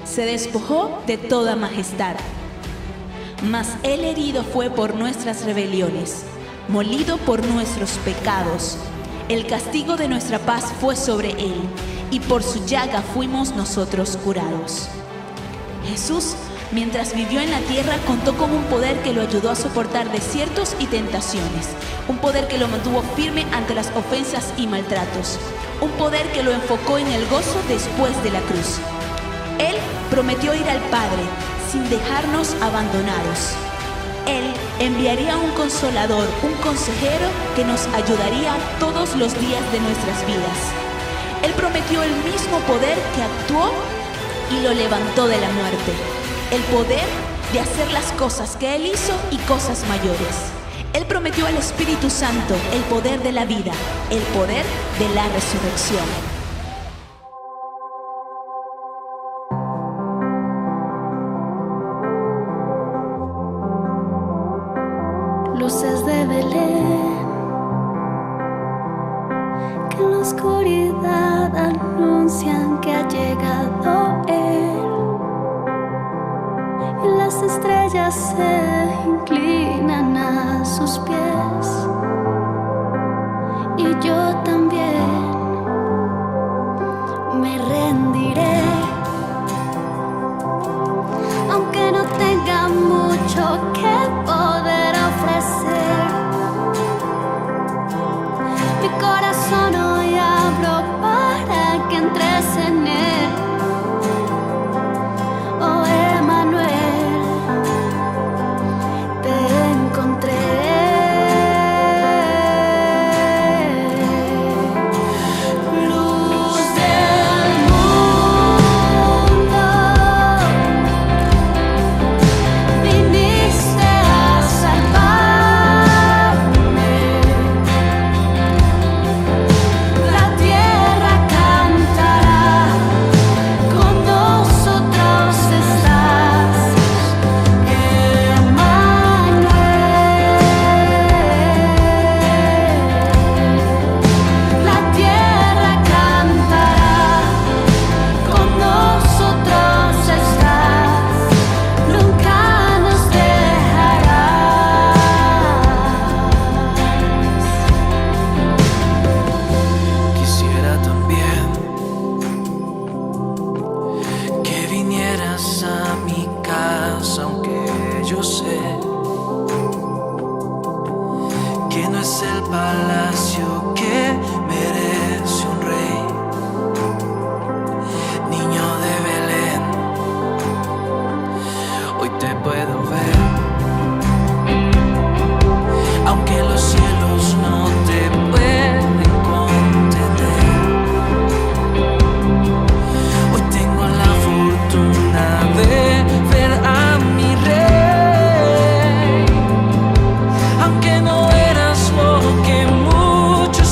se despojó de toda majestad. Mas Él herido fue por nuestras rebeliones, molido por nuestros pecados. El castigo de nuestra paz fue sobre Él, y por su llaga fuimos nosotros curados. Jesús, mientras vivió en la tierra, contó con un poder que lo ayudó a soportar desiertos y tentaciones, un poder que lo mantuvo firme ante las ofensas y maltratos, un poder que lo enfocó en el gozo después de la cruz. Él prometió ir al Padre sin dejarnos abandonados. Él enviaría un consolador, un consejero que nos ayudaría todos los días de nuestras vidas. Él prometió el mismo poder que actuó y lo levantó de la muerte. El poder de hacer las cosas que Él hizo y cosas mayores. Él prometió al Espíritu Santo el poder de la vida, el poder de la resurrección. Luces de Belén, que en la oscuridad anuncian que ha llegado Él, y las estrellas se inclinan a sus pies, y yo también me rendiré, aunque no tenga mucho que poder ofrecer. Mi corazón hoy abro para que entres en él. Oh Emmanuel, te encontré. Luz del mundo, viniste a salvarme. La tierra cantará, con nosotros estás, Emmanuel. La tierra cantará, con nosotros estás, nunca nos dejarás. Quisiera también que vinieras a mi casa, aunque yo sé que no es el palacio que merece un rey. Niño de Belén, hoy te puedo ver, aunque los cielos no te pueden contener. Hoy tengo la fortuna de ver a mi rey, aunque no eras lo que muchos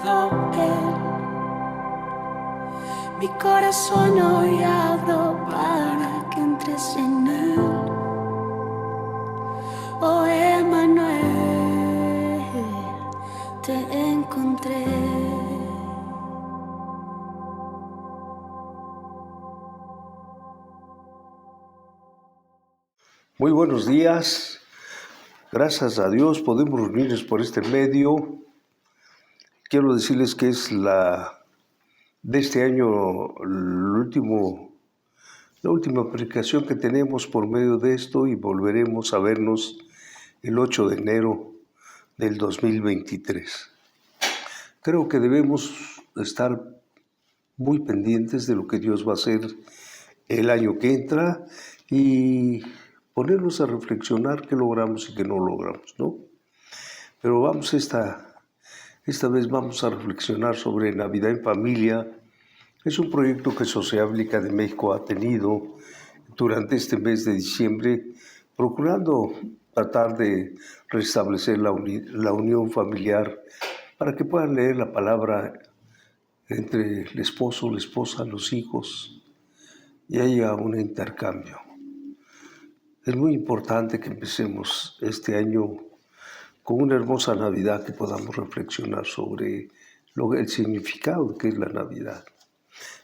llegado Él. Mi corazón hoy abro para que entres en Él. Oh Emmanuel, te encontré. Muy buenos días. Gracias a Dios podemos reunirnos por este medio. Quiero decirles que es de este año la última predicación que tenemos por medio de esto, y volveremos a vernos el 8 de enero del 2023. Creo que debemos estar muy pendientes de lo que Dios va a hacer el año que entra y ponernos a reflexionar qué logramos y qué no logramos, ¿no? Pero vamos esta vez vamos a reflexionar sobre Navidad en Familia. Es un proyecto que Sociáblica de México ha tenido durante este mes de diciembre, procurando tratar de restablecer la unión familiar para que puedan leer la palabra entre el esposo, la esposa, los hijos y haya un intercambio. Es muy importante que empecemos este año con una hermosa Navidad, que podamos reflexionar sobre el significado que es la Navidad.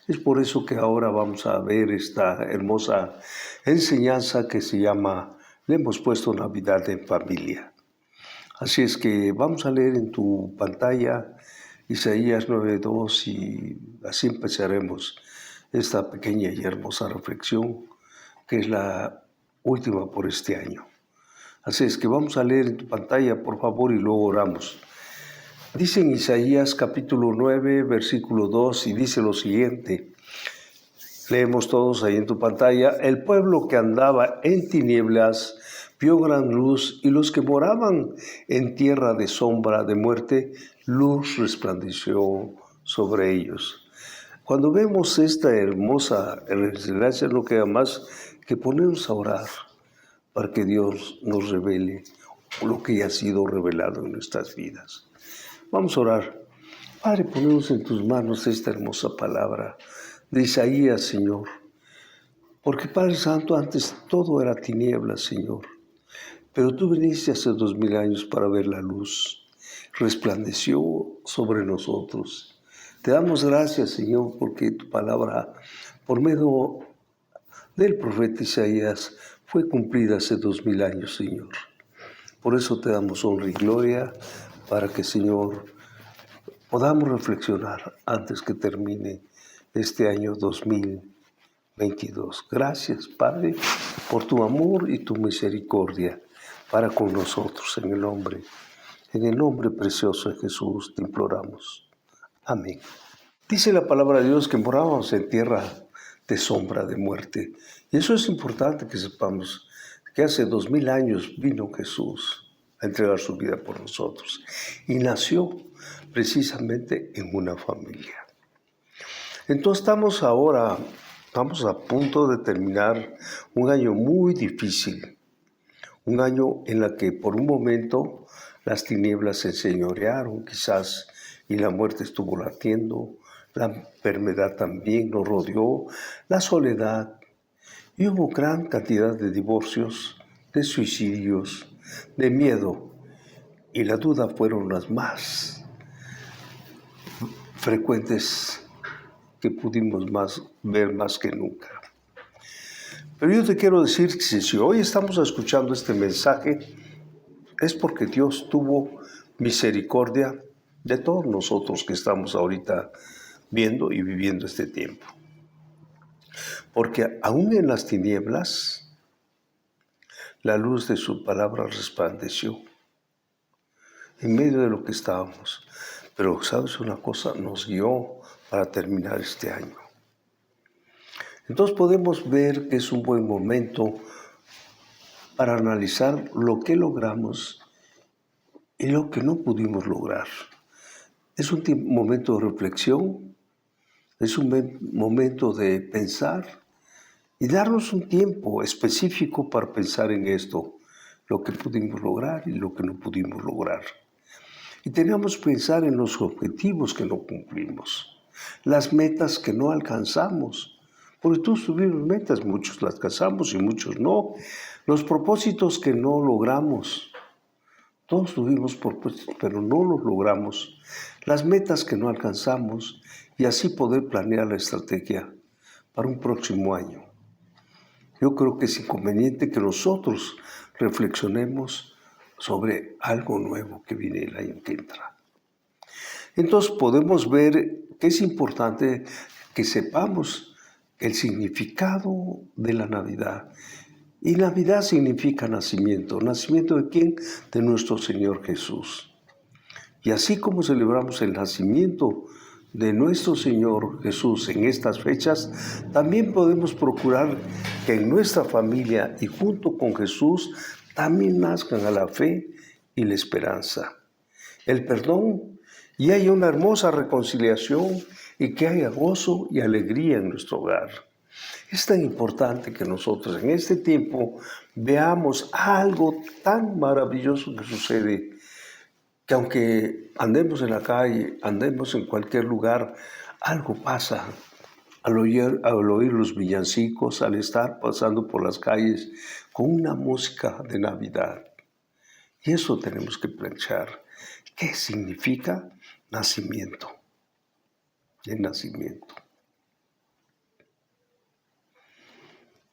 Es por eso que ahora vamos a ver esta hermosa enseñanza que se llama, le hemos puesto Navidad en Familia. Así es que vamos a leer en tu pantalla Isaías 9:2 y así empezaremos esta pequeña y hermosa reflexión, que es la última por este año. Así es que vamos a leer en tu pantalla, por favor, y luego oramos. Dice en Isaías capítulo 9, versículo 2, y dice lo siguiente. Leemos todos ahí en tu pantalla. El pueblo que andaba en tinieblas vio gran luz, y los que moraban en tierra de sombra de muerte, luz resplandeció sobre ellos. Cuando vemos esta hermosa enseñanza, no queda más que ponernos a orar para que Dios nos revele lo que ya ha sido revelado en nuestras vidas. Vamos a orar. Padre, ponemos en tus manos esta hermosa palabra de Isaías, Señor. Porque, Padre Santo, antes todo era tinieblas, Señor. Pero tú viniste hace 2000 años para ver la luz. Resplandeció sobre nosotros. Te damos gracias, Señor, porque tu palabra, por medio del profeta Isaías, fue cumplida hace 2000 años, Señor. Por eso te damos honra y gloria, para que, Señor, podamos reflexionar antes que termine este año 2022. Gracias, Padre, por tu amor y tu misericordia para con nosotros. En el nombre precioso de Jesús te imploramos. Amén. Dice la palabra de Dios que morábamos en tierra de sombra de muerte. Y eso es importante que sepamos, que hace 2000 años vino Jesús a entregar su vida por nosotros y nació precisamente en una familia. Entonces estamos a punto de terminar un año muy difícil, un año en el que por un momento las tinieblas se enseñorearon quizás y la muerte estuvo latiendo, la enfermedad también nos rodeó, la soledad, y hubo gran cantidad de divorcios, de suicidios, de miedo, y la duda fueron las más frecuentes que pudimos ver más que nunca. Pero yo te quiero decir que si hoy estamos escuchando este mensaje, es porque Dios tuvo misericordia de todos nosotros que estamos ahorita viendo y viviendo este tiempo. Porque aún en las tinieblas, la luz de su palabra resplandeció en medio de lo que estábamos. Pero, ¿sabes una cosa? Nos guió para terminar este año. Entonces podemos ver que es un buen momento para analizar lo que logramos y lo que no pudimos lograr. Es un momento de reflexión, es un momento de pensar y darnos un tiempo específico para pensar en esto, lo que pudimos lograr y lo que no pudimos lograr. Y tenemos que pensar en los objetivos que no cumplimos, las metas que no alcanzamos, porque todos tuvimos metas, muchos las alcanzamos y muchos no, los propósitos que no logramos, todos tuvimos propósitos, pero no los logramos, las metas que no alcanzamos y así poder planear la estrategia para un próximo año. Yo creo que es inconveniente que nosotros reflexionemos sobre algo nuevo que viene el año que entra. Entonces podemos ver que es importante que sepamos el significado de la Navidad. Y Navidad significa nacimiento. ¿Nacimiento de quién? De nuestro Señor Jesús. Y así como celebramos el nacimiento de nuestro Señor Jesús en estas fechas, también podemos procurar que en nuestra familia y junto con Jesús también nazcan a la fe y la esperanza, el perdón, y haya una hermosa reconciliación y que haya gozo y alegría en nuestro hogar. Es tan importante que nosotros en este tiempo veamos algo tan maravilloso que sucede, que aunque andemos en la calle, andemos en cualquier lugar, algo pasa. Al oír los villancicos, al estar pasando por las calles con una música de Navidad. Y eso tenemos que pensar. ¿Qué significa nacimiento? El nacimiento.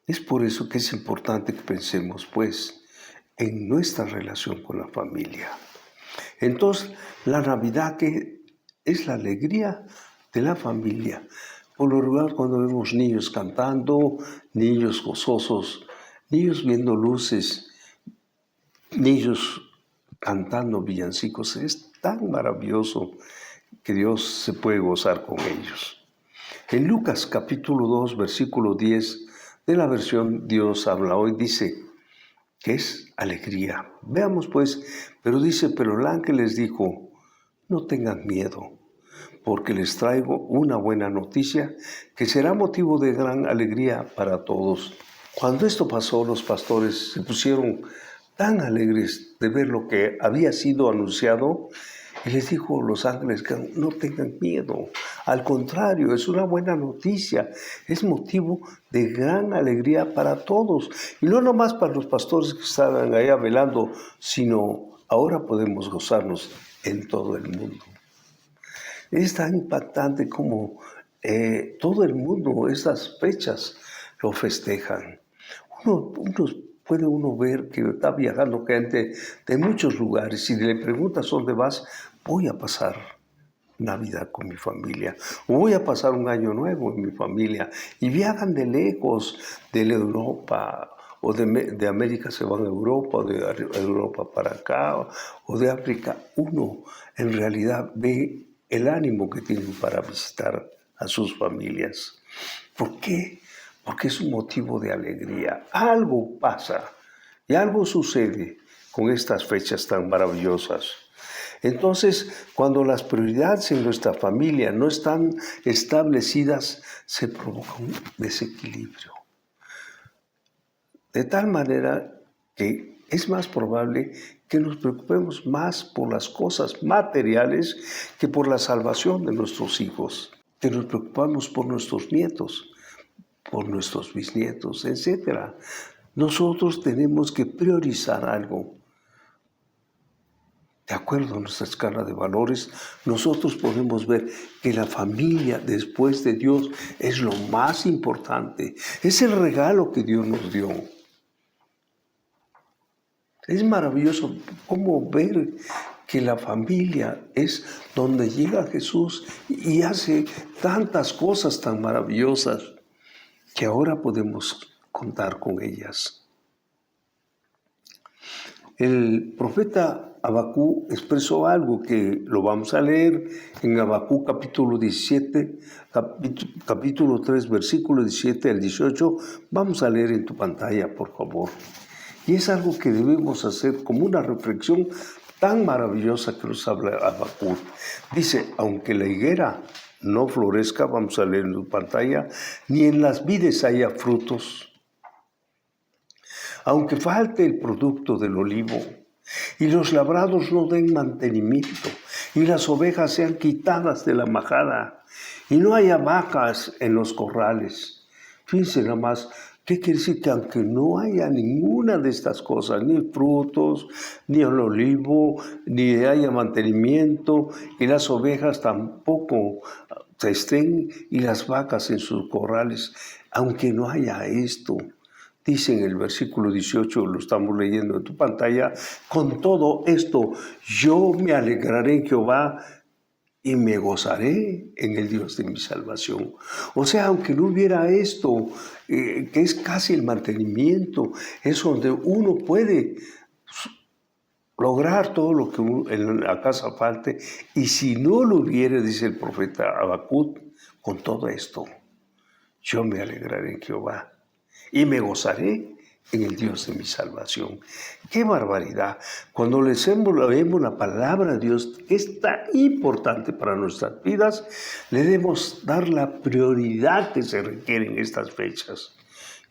Es por eso que es importante que pensemos, pues, en nuestra relación con la familia. Entonces, la Navidad, que es la alegría de la familia. Por lo regular, cuando vemos niños cantando, niños gozosos, niños viendo luces, niños cantando villancicos, es tan maravilloso que Dios se puede gozar con ellos. En Lucas capítulo 2, versículo 10, de la versión Dios habla hoy, dice que es alegría. Veamos pues, pero dice, pero el ángel les dijo, no tengan miedo, porque les traigo una buena noticia que será motivo de gran alegría para todos. Cuando esto pasó, los pastores se pusieron tan alegres de ver lo que había sido anunciado, y les dijo a los ángeles que no tengan miedo. Al contrario, es una buena noticia, es motivo de gran alegría para todos. Y no nomás para los pastores que estaban allá velando, sino ahora podemos gozarnos en todo el mundo. Es tan impactante como todo el mundo estas fechas lo festejan. Puede uno ver que está viajando gente de muchos lugares y le preguntas dónde vas, voy a pasar Navidad con mi familia, o voy a pasar un año nuevo en mi familia, y viajan de lejos, de Europa, o de América se van a Europa, o de Europa para acá, o de África. Uno en realidad ve el ánimo que tienen para visitar a sus familias. ¿Por qué? Porque es un motivo de alegría. Algo pasa y algo sucede con estas fechas tan maravillosas. Entonces, cuando las prioridades en nuestra familia no están establecidas, se provoca un desequilibrio. De tal manera que es más probable que nos preocupemos más por las cosas materiales que por la salvación de nuestros hijos, que nos preocupamos por nuestros nietos, por nuestros bisnietos, etc. Nosotros tenemos que priorizar algo. De acuerdo a nuestra escala de valores, nosotros podemos ver que la familia después de Dios es lo más importante. Es el regalo que Dios nos dio. Es maravilloso cómo ver que la familia es donde llega Jesús y hace tantas cosas tan maravillosas que ahora podemos contar con ellas. El profeta Habacuc expresó algo que lo vamos a leer en Habacuc capítulo 17, capítulo 3, versículo 17 al 18. Vamos a leer en tu pantalla, por favor. Y es algo que debemos hacer como una reflexión tan maravillosa que nos habla Habacuc. Dice, aunque la higuera no florezca, vamos a leer en tu pantalla, ni en las vides haya frutos, aunque falte el producto del olivo, y los labrados no den mantenimiento, y las ovejas sean quitadas de la majada, y no haya vacas en los corrales. Fíjense nada más, ¿qué quiere decir? Que aunque no haya ninguna de estas cosas, ni frutos, ni el olivo, ni haya mantenimiento, y las ovejas tampoco estén, y las vacas en sus corrales, aunque no haya esto, dice en el versículo 18, lo estamos leyendo en tu pantalla, con todo esto yo me alegraré en Jehová y me gozaré en el Dios de mi salvación. O sea, aunque no hubiera esto, que es casi el mantenimiento, es donde uno puede lograr todo lo que en la casa falte, y si no lo hubiera, dice el profeta Habacuc, con todo esto, yo me alegraré en Jehová y me gozaré en el Dios de mi salvación. ¡Qué barbaridad! Cuando leemos la palabra de Dios, que es tan importante para nuestras vidas, le debemos dar la prioridad que se requiere en estas fechas.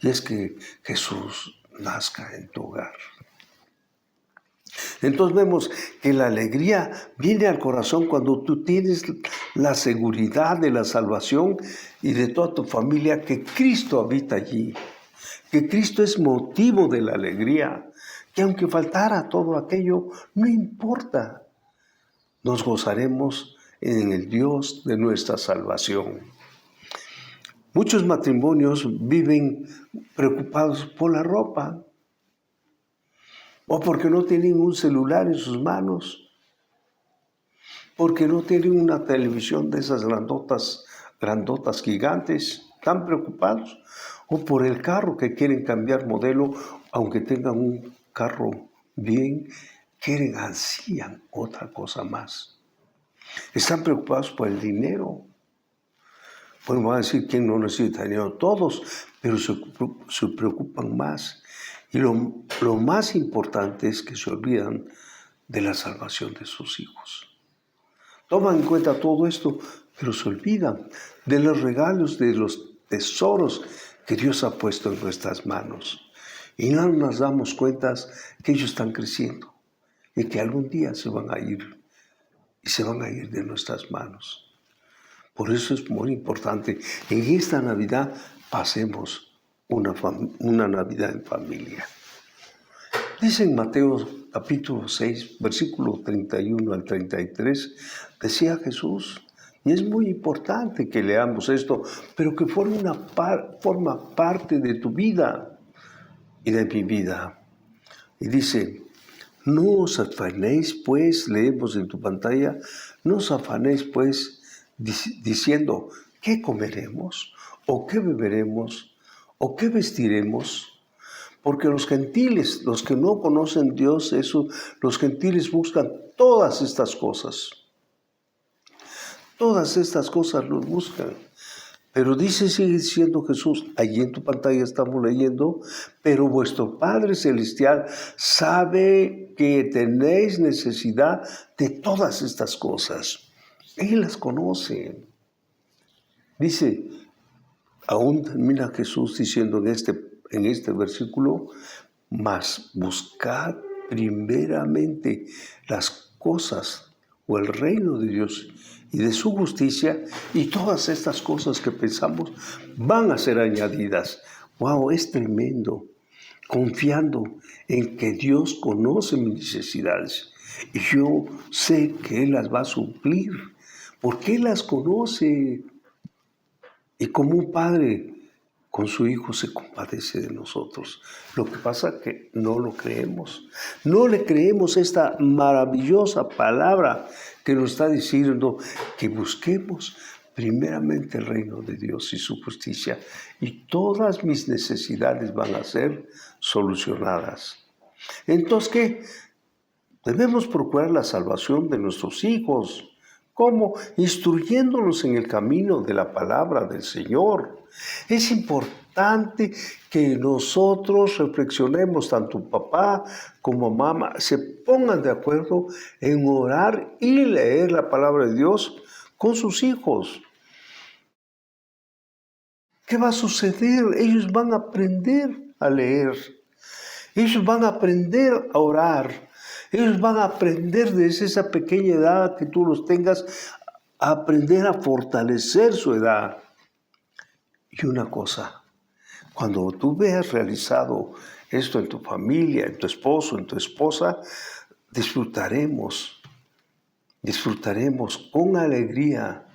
Y es que Jesús nazca en tu hogar. Entonces vemos que la alegría viene al corazón cuando tú tienes la seguridad de la salvación y de toda tu familia, que Cristo habita allí, que Cristo es motivo de la alegría, que aunque faltara todo aquello, no importa, nos gozaremos en el Dios de nuestra salvación. Muchos matrimonios viven preocupados por la ropa, o porque no tienen un celular en sus manos, porque no tienen una televisión de esas grandotas, gigantes, tan preocupados, o por el carro que quieren cambiar modelo, aunque tengan un carro bien, ansían otra cosa más. Están preocupados por el dinero. Bueno, van a decir, ¿quién no necesita dinero? Todos, pero se preocupan más. Y lo más importante es que se olvidan de la salvación de sus hijos. Toman en cuenta todo esto, pero se olvidan de los regalos, de los tesoros que Dios ha puesto en nuestras manos. Y no nos damos cuenta que ellos están creciendo y que algún día se van a ir, y se van a ir de nuestras manos. Por eso es muy importante, en esta Navidad pasemos una Navidad en familia. Dice en Mateo capítulo 6, versículo 31 al 33, decía Jesús, y es muy importante que leamos esto, pero que forma parte de tu vida y de mi vida. Y dice, no os afanéis pues, leemos en tu pantalla, no os afanéis pues diciendo, ¿qué comeremos? ¿O qué beberemos? ¿O qué vestiremos? Porque los gentiles, los que no conocen Dios, los gentiles buscan todas estas cosas. Todas estas cosas los buscan. Pero sigue diciendo Jesús, allí en tu pantalla estamos leyendo, pero vuestro Padre Celestial sabe que tenéis necesidad de todas estas cosas. Él las conoce. Dice, aún termina Jesús diciendo en este versículo, mas buscad primeramente las cosas o el reino de Dios y de su justicia, y todas estas cosas que pensamos van a ser añadidas. ¡Wow! Es tremendo. Confiando en que Dios conoce mis necesidades y yo sé que Él las va a suplir, porque Él las conoce. Y como un padre con su hijo se compadece de nosotros. Lo que pasa es que no lo creemos. No le creemos esta maravillosa palabra que nos está diciendo que busquemos primeramente el reino de Dios y su justicia, y todas mis necesidades van a ser solucionadas. Entonces, ¿qué? Debemos procurar la salvación de nuestros hijos. ¿Cómo? Instruyéndolos en el camino de la palabra del Señor. Es importante que nosotros reflexionemos, tanto papá como mamá, se pongan de acuerdo en orar y leer la palabra de Dios con sus hijos. ¿Qué va a suceder? Ellos van a aprender a leer. Ellos van a aprender a orar. Ellos van a aprender desde esa pequeña edad que tú los tengas, a aprender a fortalecer su edad. Y una cosa, cuando tú veas realizado esto en tu familia, en tu esposo, en tu esposa, disfrutaremos con alegría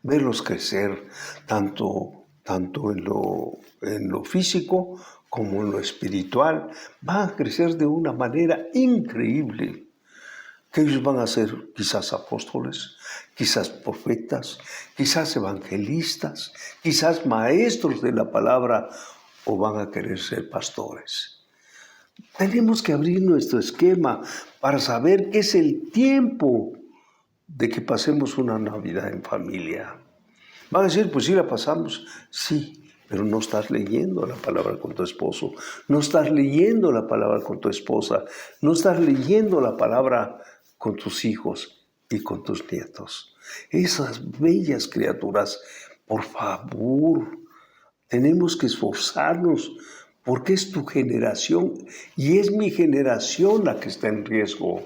verlos crecer, tanto en lo físico como en lo espiritual. Van a crecer de una manera increíble, que ellos van a ser quizás apóstoles, quizás profetas, quizás evangelistas, quizás maestros de la palabra, o van a querer ser pastores. Tenemos que abrir nuestro esquema para saber qué es el tiempo de que pasemos una Navidad en familia. Van a decir, pues sí la pasamos, sí, pero no estás leyendo la palabra con tu esposo, no estás leyendo la palabra con tu esposa, no estás leyendo la palabra con tus hijos y con tus nietos. Esas bellas criaturas, por favor, tenemos que esforzarnos, porque es tu generación y es mi generación la que está en riesgo.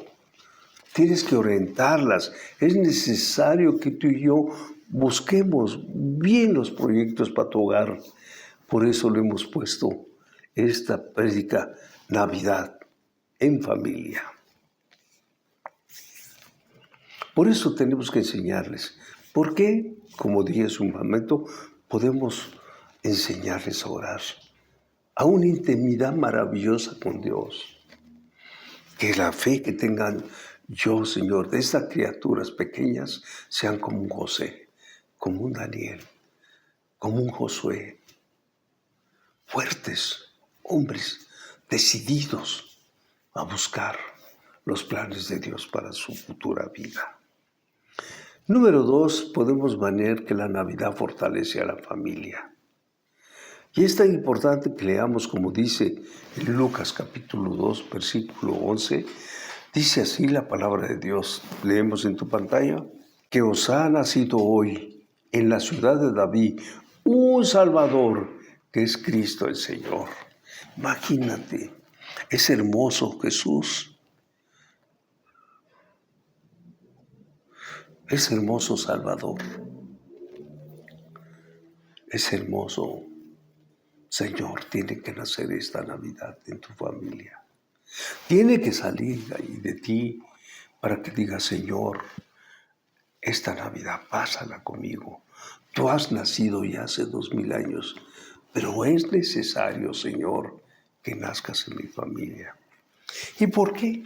Tienes que orientarlas. Es necesario que tú y yo busquemos bien los proyectos para tu hogar. Por eso le hemos puesto esta prédica Navidad en familia. Por eso tenemos que enseñarles. ¿Por qué? Como dije hace un momento, podemos enseñarles a orar a una intimidad maravillosa con Dios. Que la fe que tengan yo, Señor, de estas criaturas pequeñas sean como un José, como un Daniel, como un Josué. Fuertes, hombres decididos a buscar los planes de Dios para su futura vida. Número 2, podemos ver que la Navidad fortalece a la familia. Y es tan importante que leamos como dice en Lucas capítulo 2, versículo 11, dice así la palabra de Dios. Leemos en tu pantalla, que os ha nacido hoy en la ciudad de David un Salvador, que es Cristo el Señor. Imagínate, es hermoso Jesús. Es hermoso Salvador. Es hermoso Señor. Tiene que nacer esta Navidad en tu familia. Tiene que salir ahí de ti para que digas, Señor, esta Navidad pásala conmigo. Tú has nacido ya hace 2000 años, pero es necesario, Señor, que nazcas en mi familia. ¿Y por qué?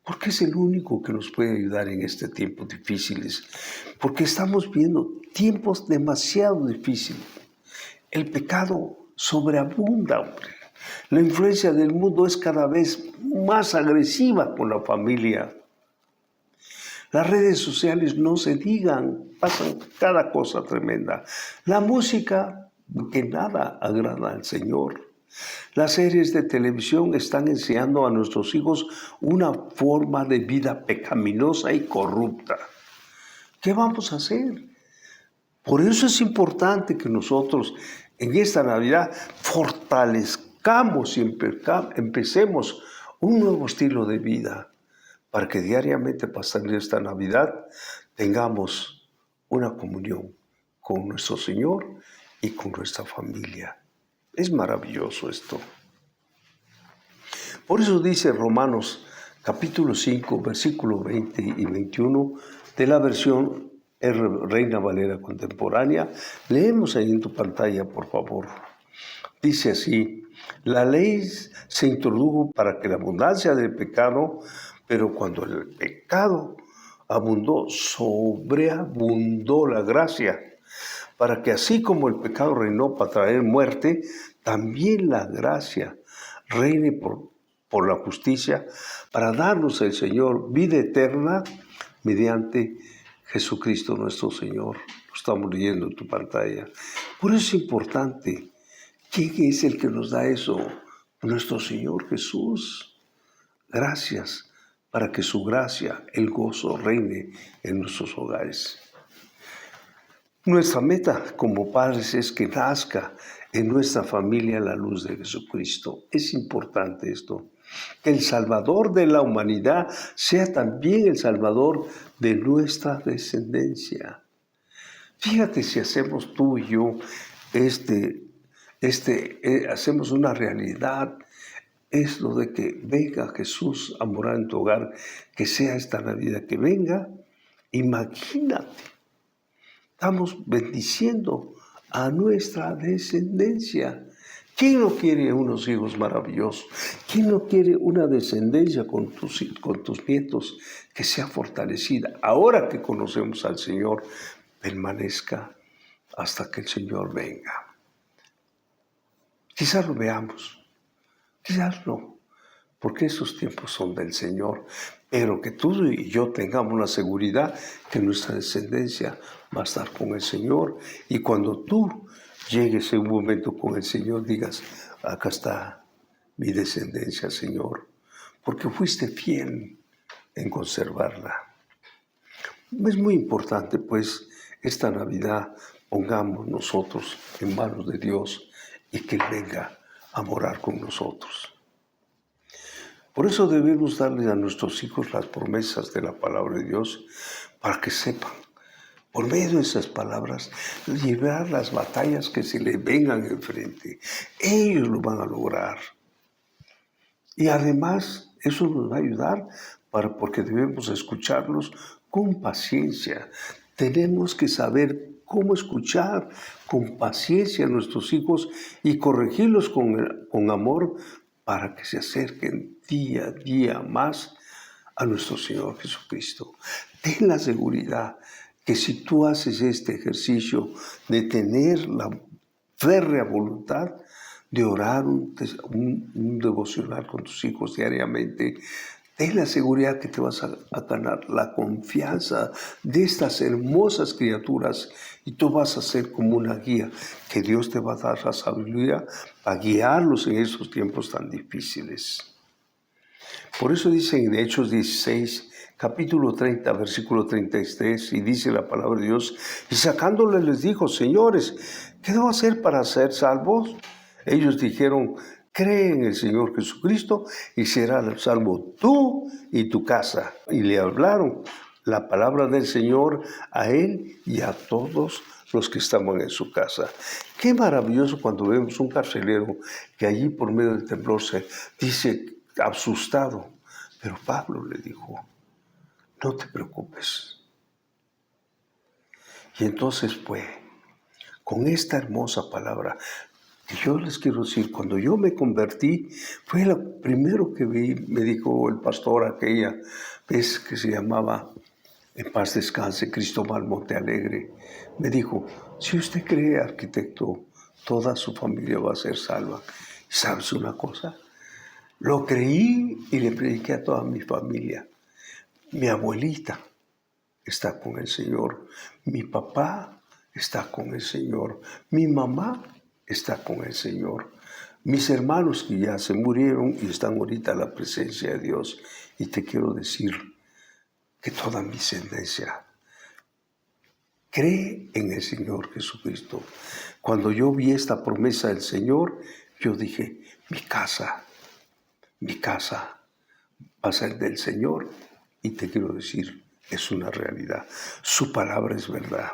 Porque es el único que nos puede ayudar en este tiempos difíciles. Porque estamos viendo tiempos demasiado difíciles. El pecado sobreabunda, hombre. La influencia del mundo es cada vez más agresiva con la familia. Las redes sociales no se digan, pasan cada cosa tremenda. La música, que nada agrada al Señor. Las series de televisión están enseñando a nuestros hijos una forma de vida pecaminosa y corrupta. ¿Qué vamos a hacer? Por eso es importante que nosotros en esta Navidad fortalezcamos y empecemos un nuevo estilo de vida para que diariamente pasando esta Navidad tengamos una comunión con nuestro Señor y con nuestra familia. Es maravilloso esto. Por eso dice Romanos capítulo 5, versículo 20 y 21 de la versión Reina Valera contemporánea. Leemos ahí en tu pantalla, por favor. Dice así, la ley se introdujo para que la abundancia del pecado, pero cuando el pecado abundó, sobreabundó la gracia, para que así como el pecado reinó para traer muerte, también la gracia reine por la justicia, para darnos el Señor vida eterna mediante Jesucristo nuestro Señor. Lo estamos leyendo en tu pantalla. Por eso es importante. ¿Quién es el que nos da eso? Nuestro Señor Jesús. Gracias, para que su gracia, el gozo, reine en nuestros hogares. Nuestra meta como padres es que nazca en nuestra familia la luz de Jesucristo. Es importante esto. Que el Salvador de la humanidad sea también el Salvador de nuestra descendencia. Fíjate si hacemos tú y yo hacemos una realidad, es lo de que venga Jesús a morar en tu hogar, que sea esta Navidad, que venga. Imagínate, estamos bendiciendo a nuestra descendencia. ¿Quién no quiere unos hijos maravillosos? ¿Quién no quiere una descendencia con tus nietos que sea fortalecida? Ahora que conocemos al Señor, permanezca hasta que el Señor venga. Quizás lo veamos, quizás no, porque esos tiempos son del Señor, pero que tú y yo tengamos la seguridad que nuestra descendencia va a estar con el Señor, y cuando tú llegues en un momento con el Señor, digas, acá está mi descendencia, Señor, porque fuiste fiel en conservarla. Es muy importante, pues, esta Navidad pongamos nosotros en manos de Dios y que Él venga a morar con nosotros. Por eso debemos darle a nuestros hijos las promesas de la palabra de Dios para que sepan, por medio de esas palabras, librar las batallas que se les vengan enfrente. Ellos lo van a lograr. Y además, eso nos va a ayudar porque debemos escucharlos con paciencia. Tenemos que saber cómo escuchar con paciencia a nuestros hijos y corregirlos con amor para que se acerquen día a día más a nuestro Señor Jesucristo. Ten la seguridad que si tú haces este ejercicio de tener la férrea voluntad de orar un devocional con tus hijos diariamente, ten la seguridad que te vas a ganar la confianza de estas hermosas criaturas y tú vas a ser como una guía, que Dios te va a dar la sabiduría para guiarlos en esos tiempos tan difíciles. Por eso dice en Hechos 16, capítulo 30, versículo 33, y dice la palabra de Dios, y sacándoles les dijo, señores, ¿qué debo hacer para ser salvos? Ellos dijeron, cree en el Señor Jesucristo y serás salvo tú y tu casa. Y le hablaron la palabra del Señor a él y a todos los que estaban en su casa. Qué maravilloso cuando vemos un carcelero que allí por medio del temblor se dice asustado. Pero Pablo le dijo, no te preocupes. Y entonces con esta hermosa palabra, que yo les quiero decir, cuando yo me convertí, fue lo primero que vi, me dijo el pastor aquella vez que se llamaba, en paz descanse, Cristóbal Montealegre, me dijo, si usted cree, arquitecto, toda su familia va a ser salva. ¿Y sabes una cosa? Lo creí y le prediqué a toda mi familia. Mi abuelita está con el Señor, mi papá está con el Señor, mi mamá está con el Señor. Mis hermanos que ya se murieron y están ahorita en la presencia de Dios. Y te quiero decir que toda mi descendencia cree en el Señor Jesucristo. Cuando yo vi esta promesa del Señor, yo dije, mi casa va a ser del Señor. Y te quiero decir, es una realidad. Su palabra es verdad.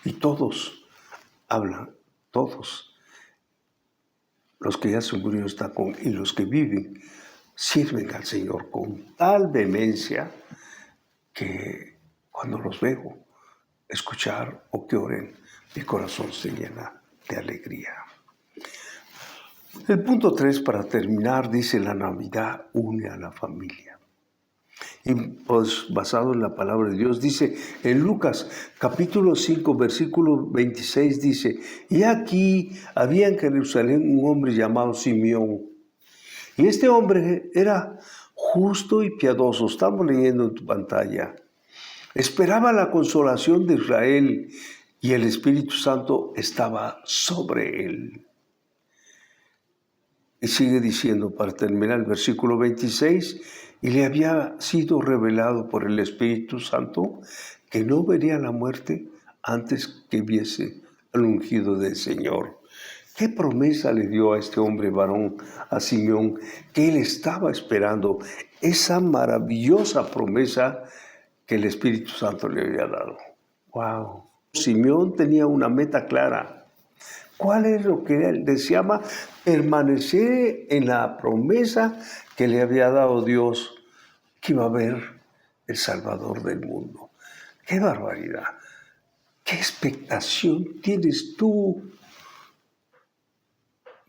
Y todos hablan, todos, los que ya se murieron están y los que viven, sirven al Señor con tal vehemencia que cuando los veo escuchar o que oren, mi corazón se llena de alegría. El punto 3, para terminar, dice, la Navidad une a la familia. Y pues basado en la palabra de Dios, dice en Lucas capítulo 5, versículo 26, dice, y aquí había en Jerusalén un hombre llamado Simeón. Y este hombre era justo y piadoso, estamos leyendo en tu pantalla. Esperaba la consolación de Israel y el Espíritu Santo estaba sobre él. Y sigue diciendo, para terminar el versículo 26, y le había sido revelado por el Espíritu Santo que no vería la muerte antes que viese al ungido del Señor. ¿Qué promesa le dio a este hombre varón, a Simeón, que él estaba esperando? Esa maravillosa promesa que el Espíritu Santo le había dado. ¡Wow! Simeón tenía una meta clara. ¿Cuál es lo que él deseaba? Permanecer en la promesa que le había dado Dios, que iba a haber el Salvador del mundo. ¡Qué barbaridad! ¿Qué expectación tienes tú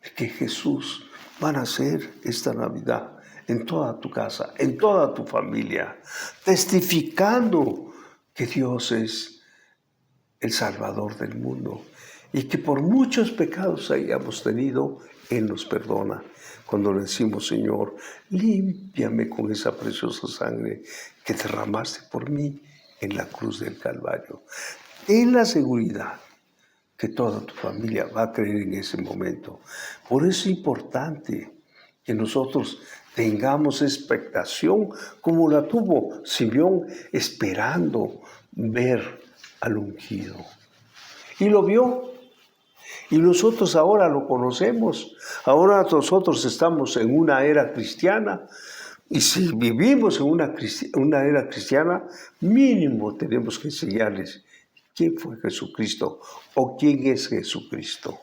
de que Jesús va a nacer esta Navidad en toda tu casa, en toda tu familia, testificando que Dios es el Salvador del mundo y que por muchos pecados hayamos tenido, Él nos perdona? Cuando le decimos, Señor, límpiame con esa preciosa sangre que derramaste por mí en la cruz del Calvario. Ten la seguridad que toda tu familia va a creer en ese momento. Por eso es importante que nosotros tengamos expectación como la tuvo Simeón, esperando ver al ungido. Y lo vio. Y nosotros ahora lo conocemos. Ahora nosotros estamos en una era cristiana. Y si vivimos en una era cristiana, mínimo tenemos que enseñarles quién fue Jesucristo o quién es Jesucristo.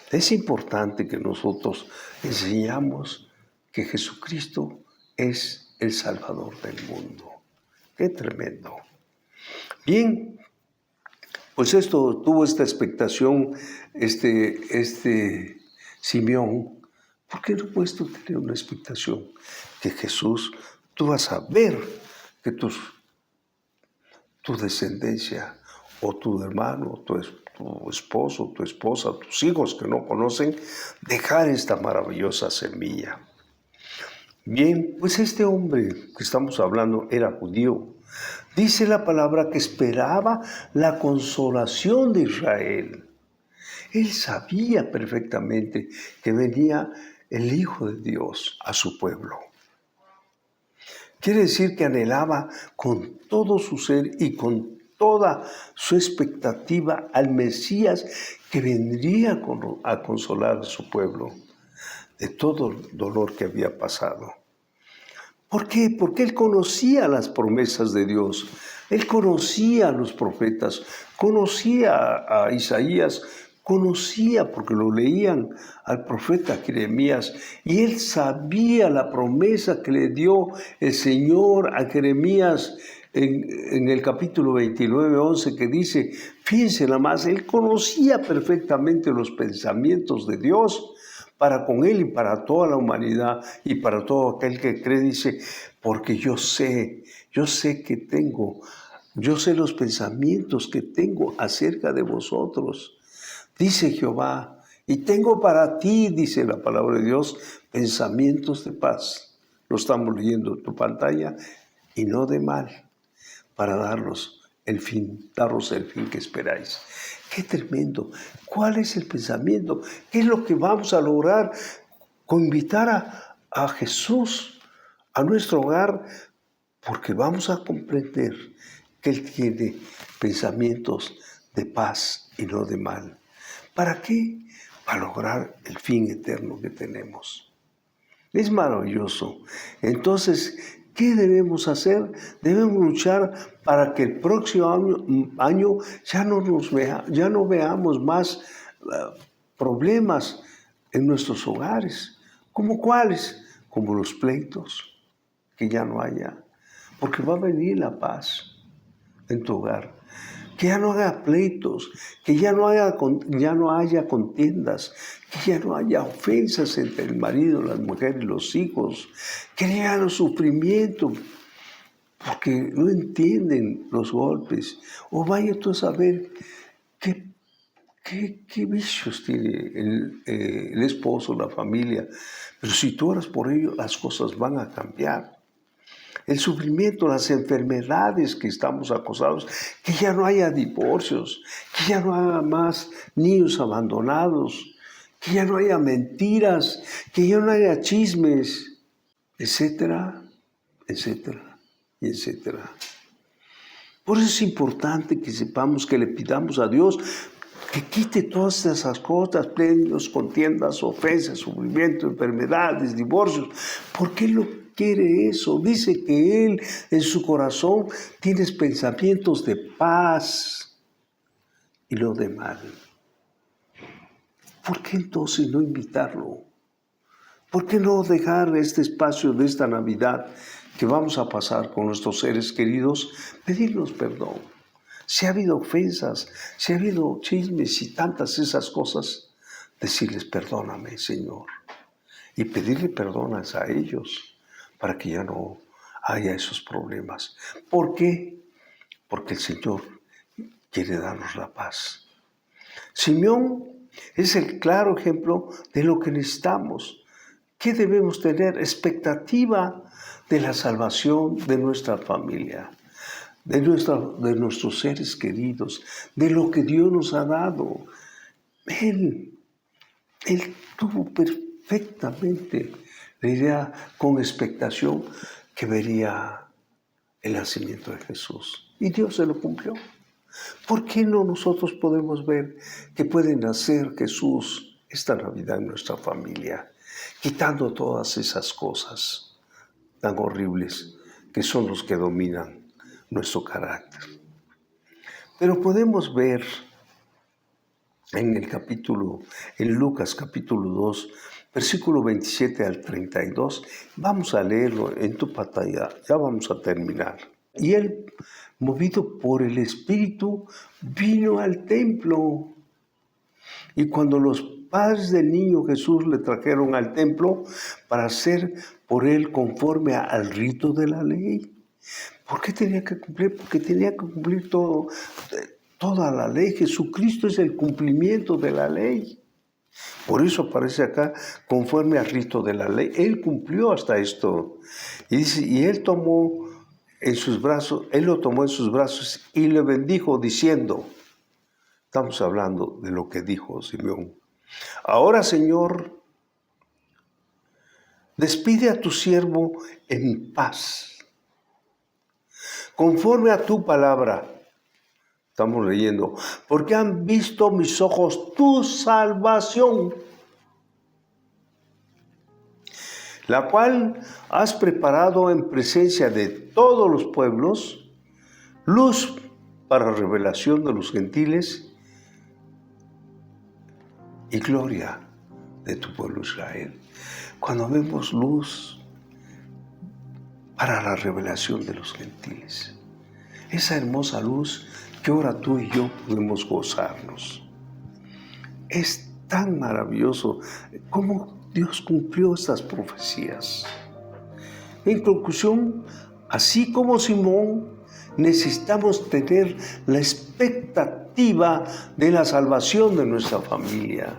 Es importante que nosotros enseñamos que Jesucristo es el Salvador del mundo. ¡Qué tremendo! Bien, pues esto tuvo esta expectación, Simeón. ¿Por qué no puedes tú tener una expectación que Jesús, tú vas a ver que tu descendencia o tu hermano, tu esposo, tu esposa, tus hijos que no conocen, dejar esta maravillosa semilla? Bien, pues este hombre que estamos hablando era judío. Dice la palabra que esperaba la consolación de Israel. Él sabía perfectamente que venía el Hijo de Dios a su pueblo. Quiere decir que anhelaba con todo su ser y con toda su expectativa al Mesías que vendría a consolar a su pueblo de todo el dolor que había pasado. ¿Por qué? Porque él conocía las promesas de Dios. Él conocía a los profetas, conocía a Isaías, conocía porque lo leían al profeta Jeremías, y él sabía la promesa que le dio el Señor a Jeremías en el capítulo 29, 11, que dice, fíjense nada más, él conocía perfectamente los pensamientos de Dios para con él y para toda la humanidad y para todo aquel que cree. Dice, porque yo sé los pensamientos que tengo acerca de vosotros, dice Jehová, y tengo para ti, dice la palabra de Dios, pensamientos de paz. Lo estamos leyendo en tu pantalla, y no de mal, para daros el fin que esperáis. ¡Qué tremendo! ¿Cuál es el pensamiento? ¿Qué es lo que vamos a lograr con invitar a Jesús a nuestro hogar? Porque vamos a comprender que Él tiene pensamientos de paz y no de mal. ¿Para qué? Para lograr el fin eterno que tenemos. Es maravilloso. Entonces, ¿qué debemos hacer? Debemos luchar para que el próximo año ya no veamos más problemas en nuestros hogares. ¿Cómo cuáles? Como los pleitos, que ya no haya. Porque va a venir la paz en tu hogar. Que ya no haya pleitos, que ya no haya contiendas, que ya no haya ofensas entre el marido, la mujer y los hijos, que ya no haya sufrimiento, porque no entienden los golpes. O vaya tú a saber qué vicios tiene el esposo, la familia. Pero si tú oras por ello, las cosas van a cambiar. El sufrimiento, las enfermedades que estamos acosados, que ya no haya divorcios, que ya no haya más niños abandonados, que ya no haya mentiras, que ya no haya chismes, etcétera, etcétera, y etcétera. Por eso es importante que sepamos que le pidamos a Dios que quite todas esas cosas, pleitos, contiendas, ofensas, sufrimiento, enfermedades, divorcios. ¿Por qué lo quiere eso? Dice que Él en su corazón tiene pensamientos de paz y no de mal. ¿Por qué entonces no invitarlo? ¿Por qué no dejar este espacio de esta Navidad que vamos a pasar con nuestros seres queridos, pedirnos perdón? Si ha habido ofensas, si ha habido chismes y tantas esas cosas, decirles perdóname, Señor, y pedirle perdones a ellos para que ya no haya esos problemas. ¿Por qué? Porque el Señor quiere darnos la paz. Simeón es el claro ejemplo de lo que necesitamos. ¿Qué debemos tener? Expectativa de la salvación de nuestra familia, de nuestros seres queridos, de lo que Dios nos ha dado. Él tuvo perfectamente la idea con expectación que vería el nacimiento de Jesús. Y Dios se lo cumplió. ¿Por qué no nosotros podemos ver que puede nacer Jesús esta Navidad en nuestra familia, quitando todas esas cosas tan horribles que son los que dominan nuestro carácter? Pero podemos ver en Lucas capítulo 2, versículo 27 al 32, vamos a leerlo en tu pantalla, ya vamos a terminar. Y él, movido por el Espíritu, vino al templo. Y cuando los padres del niño Jesús le trajeron al templo para hacer por él conforme al rito de la ley. ¿Por qué tenía que cumplir? Porque tenía que cumplir toda la ley. Jesucristo es el cumplimiento de la ley. Por eso aparece acá, conforme al rito de la ley. Él cumplió hasta esto. Y dice, y él lo tomó en sus brazos y le bendijo diciendo, estamos hablando de lo que dijo Simeón, ahora, Señor, despide a tu siervo en paz, conforme a tu palabra. Estamos leyendo, porque han visto mis ojos tu salvación, la cual has preparado en presencia de todos los pueblos, luz para revelación de los gentiles y gloria de tu pueblo Israel. Cuando vemos luz para la revelación de los gentiles, esa hermosa luz que ahora tú y yo podemos gozarnos. Es tan maravilloso cómo Dios cumplió estas profecías. En conclusión, así como Simón, necesitamos tener la expectativa de la salvación de nuestra familia.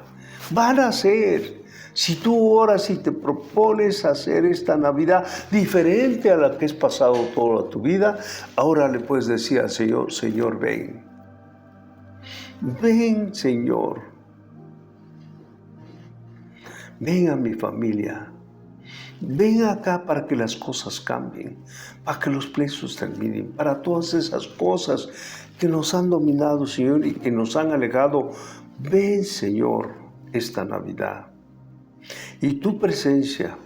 Van a ser, si tú oras y te propones hacer esta Navidad diferente a la que has pasado toda tu vida, ahora le puedes decir al Señor, Señor, ven. Ven, Señor. Ven a mi familia. Ven acá para que las cosas cambien, para que los pleitos terminen, para todas esas cosas que nos han dominado, Señor, y que nos han alejado. Ven, Señor, esta Navidad. Y tu presencia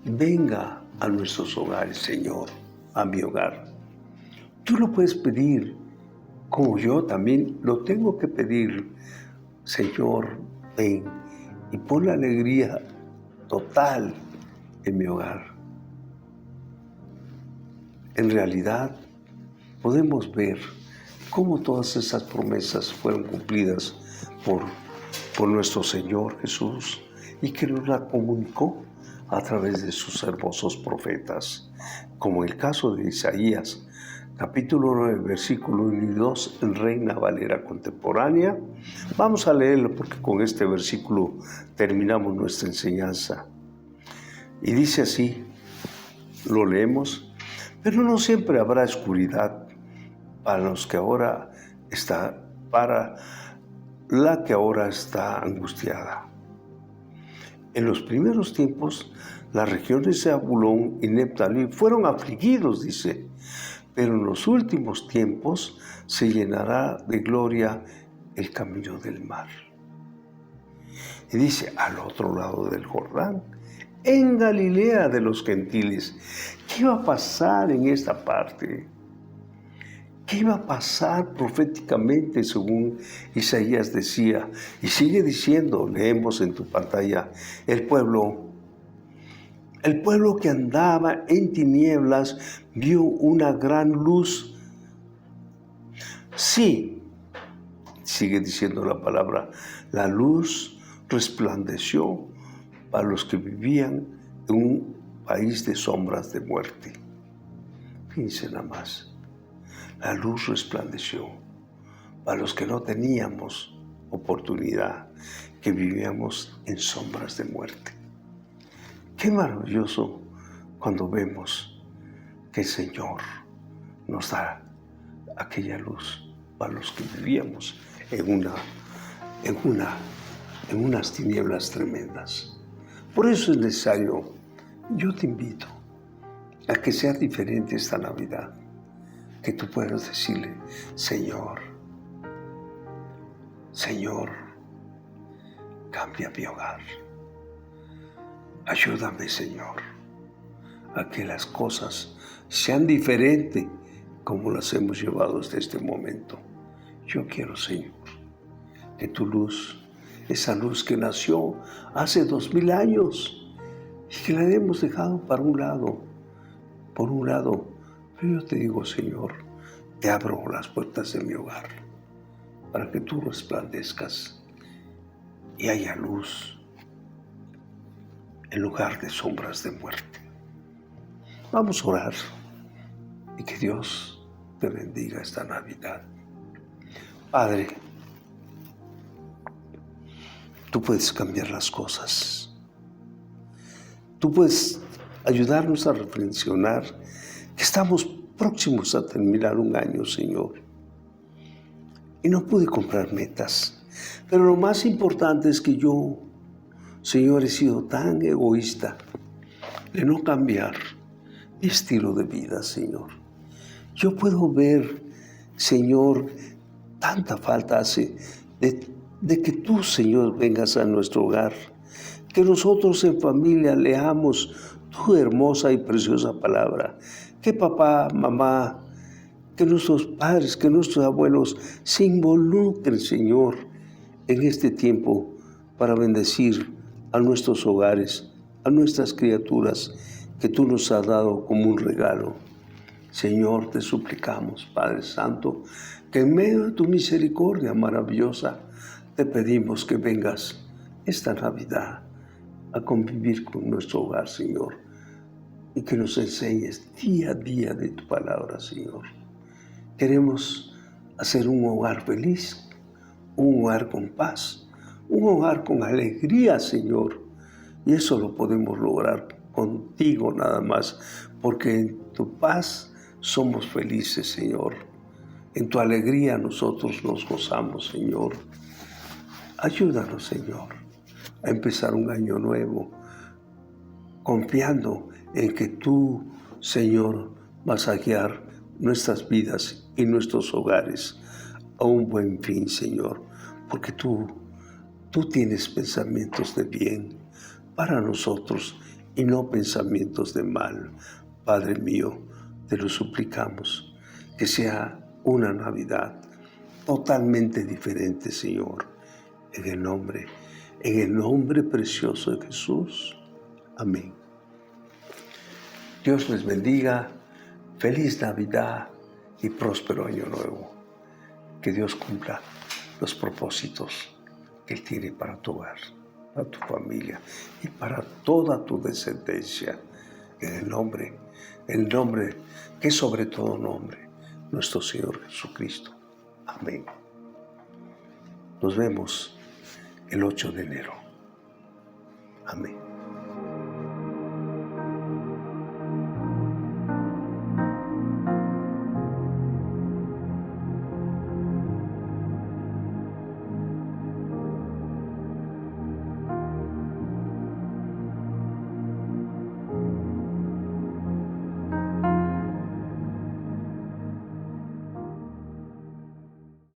venga a nuestros hogares, Señor, a mi hogar. Tú lo puedes pedir, como yo también lo tengo que pedir. Señor, ven y pon la alegría total en mi hogar. En realidad, podemos ver cómo todas esas promesas fueron cumplidas por nuestro Señor Jesús y que nos la comunicó a través de sus hermosos profetas, como el caso de Isaías, capítulo 9, versículo 1 y 2, en Reina Valera contemporánea. Vamos a leerlo porque con este versículo terminamos nuestra enseñanza. Y dice así, lo leemos, pero no siempre habrá oscuridad para la que ahora está angustiada. En los primeros tiempos, las regiones de Zabulón y Neftalí fueron afligidos, dice, pero en los últimos tiempos se llenará de gloria el camino del mar. Y dice, al otro lado del Jordán, en Galilea de los gentiles. ¿Qué iba a pasar en esta parte? ¿Qué iba a pasar proféticamente según Isaías decía? Y sigue diciendo, leemos en tu pantalla, el pueblo que andaba en tinieblas vio una gran luz. Sí, sigue diciendo la palabra, la luz resplandeció para los que vivían en un país de sombras de muerte. Fíjense nada más. La luz resplandeció para los que no teníamos oportunidad, que vivíamos en sombras de muerte. Qué maravilloso cuando vemos que el Señor nos da aquella luz para los que vivíamos en unas tinieblas tremendas. Por eso es necesario, yo te invito a que sea diferente esta Navidad, que tú puedas decirle, Señor, cambia mi hogar. Ayúdame, Señor, a que las cosas sean diferentes como las hemos llevado hasta este momento. Yo quiero, Señor, que tu luz, esa luz que nació hace 2000 años y que la hemos dejado por un lado, pero yo te digo, Señor, te abro las puertas de mi hogar para que tú resplandezcas y haya luz en lugar de sombras de muerte. Vamos a orar y que Dios te bendiga esta Navidad. Padre, tú puedes cambiar las cosas. Tú puedes ayudarnos a reflexionar que estamos próximos a terminar un año, Señor. Y no pude comprar metas. Pero lo más importante es que yo, Señor, he sido tan egoísta de no cambiar mi estilo de vida, Señor. Yo puedo ver, Señor, tanta falta hace de que tú, Señor, vengas a nuestro hogar, que nosotros en familia leamos tu hermosa y preciosa palabra, que papá, mamá, que nuestros padres, que nuestros abuelos se involucren, Señor, en este tiempo para bendecir a nuestros hogares, a nuestras criaturas que tú nos has dado como un regalo. Señor, te suplicamos, Padre Santo, que en medio de tu misericordia maravillosa te pedimos que vengas esta Navidad a convivir con nuestro hogar, Señor, y que nos enseñes día a día de tu palabra, Señor. Queremos hacer un hogar feliz, un hogar con paz, un hogar con alegría, Señor. Y eso lo podemos lograr contigo nada más, porque en tu paz somos felices, Señor. En tu alegría nosotros nos gozamos, Señor. Ayúdanos, Señor, a empezar un año nuevo, confiando en que tú, Señor, vas a guiar nuestras vidas y nuestros hogares a un buen fin, Señor, porque tú tienes pensamientos de bien para nosotros y no pensamientos de mal. Padre mío, te lo suplicamos, que sea una Navidad totalmente diferente, Señor, en el nombre precioso de Jesús. Amén. Dios les bendiga. Feliz Navidad y próspero año nuevo. Que Dios cumpla los propósitos que Él tiene para tu hogar, para tu familia y para toda tu descendencia. En el nombre que es sobre todo nombre, nuestro Señor Jesucristo. Amén. Nos vemos el 8 de enero. Amén.